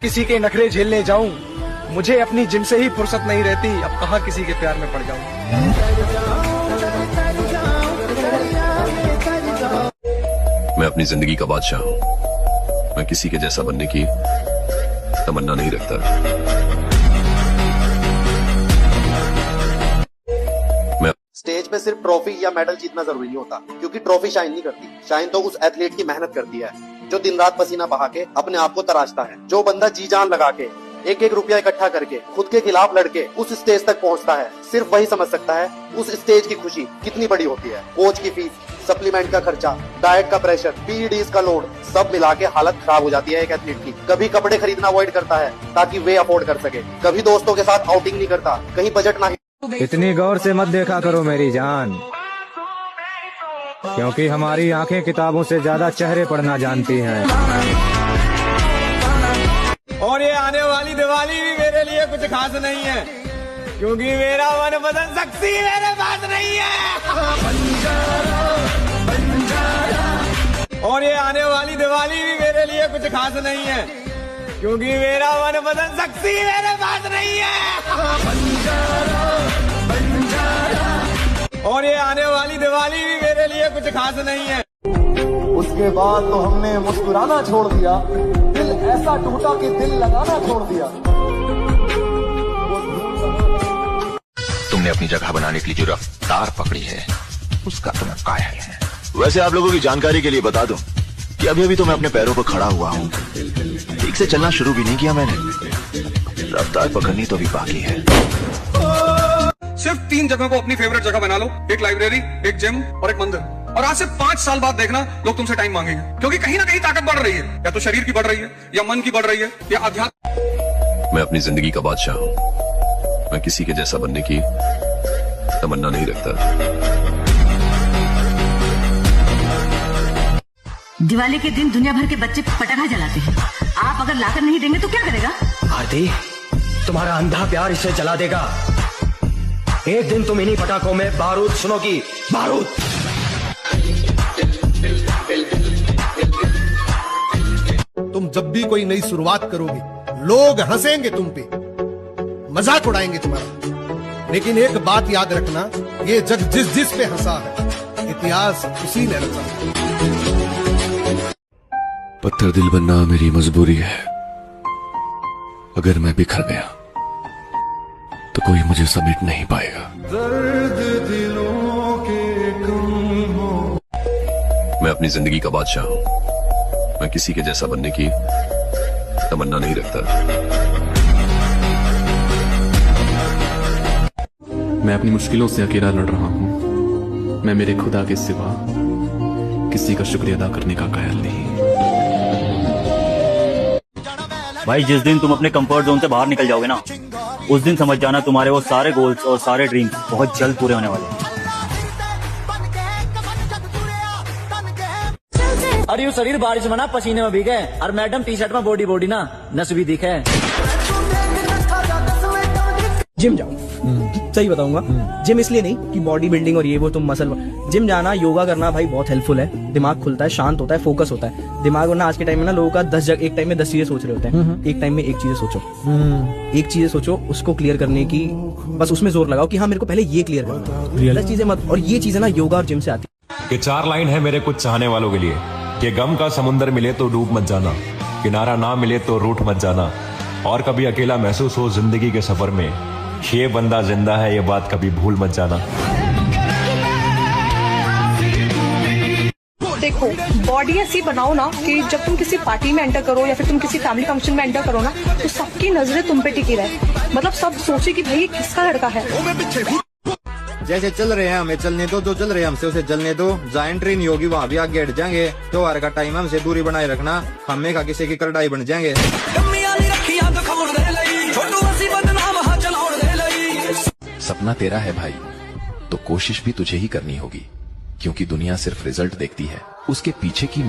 किसी के नखरे झेलने जाऊं, मुझे अपनी जिम से ही फुर्सत नहीं रहती, अब कहाँ किसी के प्यार में पड़ जाऊं। मैं अपनी जिंदगी का बादशाह हूं, मैं किसी के जैसा बनने की तमन्ना नहीं रखता। स्टेज पे सिर्फ ट्रॉफी या मेडल जीतना जरूरी नहीं होता, क्योंकि ट्रॉफी शाइन नहीं करती, शाइन तो उस एथलीट की मेहनत करती है जो दिन रात पसीना बहा के अपने आप को तराशता है। जो बंदा जी जान लगा के एक एक रुपया इकट्ठा करके खुद के खिलाफ लड़के उस स्टेज तक पहुंचता है, सिर्फ वही समझ सकता है उस स्टेज की खुशी कितनी बड़ी होती है। कोच की फीस, सप्लीमेंट का खर्चा, डाइट का प्रेशर, पीईडीज का लोड, सब मिला के हालत खराब हो जाती है एक एथलीट की। कभी कपड़े खरीदना अवॉइड करता है ताकि वे अफोर्ड कर सके, कभी दोस्तों के साथ आउटिंग नहीं करता, कहीं बजट ना। इतनी गौर से मत देखा करो मेरी जान, क्योंकि हमारी आंखें किताबों से ज्यादा चेहरे पढ़ना जानती हैं। और ये आने वाली दिवाली भी मेरे लिए कुछ खास नहीं है, क्योंकि मेरा मनपसंद शख्सी मेरे पास नहीं है। और ये आने वाली दिवाली भी मेरे लिए कुछ खास नहीं है, क्योंकि मेरा मनपसंद शख्सी मेरे पास नहीं है। और ये आने वाली दिवाली भी मेरे लिए कुछ खास नहीं है। उसके बाद तो हमने मुस्कुराना छोड़ दिया, दिल ऐसा टूटा कि दिल लगाना छोड़ दिया। तुमने अपनी जगह बनाने के लिए जो रफ्तार पकड़ी है उसका तो मैं कायल है। वैसे आप लोगों की जानकारी के लिए बता दूं कि अभी अभी तो मैं अपने पैरों पर खड़ा हुआ हूँ, ठीक से चलना शुरू भी नहीं किया मैंने, रफ्तार पकड़नी तो भी बाकी है। सिर्फ 3 जगहों को अपनी फेवरेट जगह बना लो, एक लाइब्रेरी, एक जिम और एक मंदिर, और आज से 5 साल बाद देखना लोग तुमसे टाइम मांगेंगे, क्योंकि कहीं ना कहीं ताकत बढ़ रही है, या तो शरीर की बढ़ रही है, या मन की बढ़ रही है, या अध्यात्म। मैं अपनी जिंदगी का बादशाह हूं, मैं किसी के जैसा बनने की तमन्ना नहीं रखता। दिवाली के दिन दुनिया भर के बच्चे पटाखा जलाते हैं, आप अगर लाकर नहीं देंगे तो क्या करेगा? आरती, तुम्हारा अंधा प्यार इसे जला देगा। एक दिन तुम इन्हीं पटाखों में बारूद सुनोगी, बारूद। तुम जब भी कोई नई शुरुआत करोगे, लोग हंसेंगे तुम पे, मजाक उड़ाएंगे तुम्हारा, लेकिन एक बात याद रखना, ये जग जिस जिस पे हंसा है, इतिहास उसी ने रचा। पत्थर दिल बनना मेरी मजबूरी है, अगर मैं बिखर गया तो कोई मुझे समेट नहीं पाएगा। दर्द दिलों के कम हो। मैं अपनी जिंदगी का बादशाह हूं, मैं किसी के जैसा बनने की तमन्ना नहीं रखता। मैं अपनी मुश्किलों से अकेला लड़ रहा हूं, मैं मेरे खुदा के सिवा किसी का शुक्रिया अदा करने का कायल नहीं। भाई जिस दिन तुम अपने कंफर्ट जोन से बाहर निकल जाओगे ना, उस दिन समझ जाना तुम्हारे वो सारे गोल्स और सारे ड्रीम्स बहुत जल्द पूरे होने वाले हैं। और यूं शरीर बारिश में ना पसीने में भीगे, और मैडम टी शर्ट में बॉडी बॉडी ना नस भी दिखे। जिम जाओ, सही बताऊंगा, जिम इसलिए नहीं कि बॉडी बिल्डिंग और ये वो तुम मसल, जिम जाना, योगा करना भाई बहुत हेल्पफुल है। दिमाग खुलता है, शांत होता है, फोकस होता है दिमाग। वरना आज के टाइम में ना लोगों का 10 जगह एक टाइम में 10 चीजें सोच रहे होते हैं। एक टाइम में एक चीजें सोचो, एक चीजें सोचो, उसको क्लियर करने की बस उसमें जोर लगाओ कि हाँ मेरे को पहले ये क्लियर करना, 10 चीजें मत। और ये चीजें ना योगा और जिम से आती है। ये 4 लाइन है मेरे कुछ चाहने वालों के लिए कि गम का समुंदर मिले तो डूब मत जाना, किनारा ना मिले तो रूठ मत जाना, और कभी अकेला महसूस हो जिंदगी के सफर में, ये बंदा जिंदा है ये बात कभी भूल मत जाना। देखो, बॉडी ऐसी बनाओ ना कि जब तुम किसी पार्टी में एंटर करो या फिर तुम किसी फैमिली फंक्शन में एंटर करो ना, तो सबकी नजरें तुम पे टिकी रहे, मतलब सब सोचे कि भाई ये किसका लड़का है। जैसे चल रहे हैं हमें चलने दो, जो चल रहे हैं हमसे उसे जलने दो, जहाँ एंट्री नहीं होगी वहाँ भी आगे हट जाएंगे। त्योहार का टाइम हमसे दूरी बनाए रखना, हमें का किसी की करडाई बन जाएंगे। सपना तेरा है भाई, तो कोशिश भी तुझे ही करनी होगी, क्योंकि दुनिया सिर्फ रिजल्ट देखती है, उसके पीछे की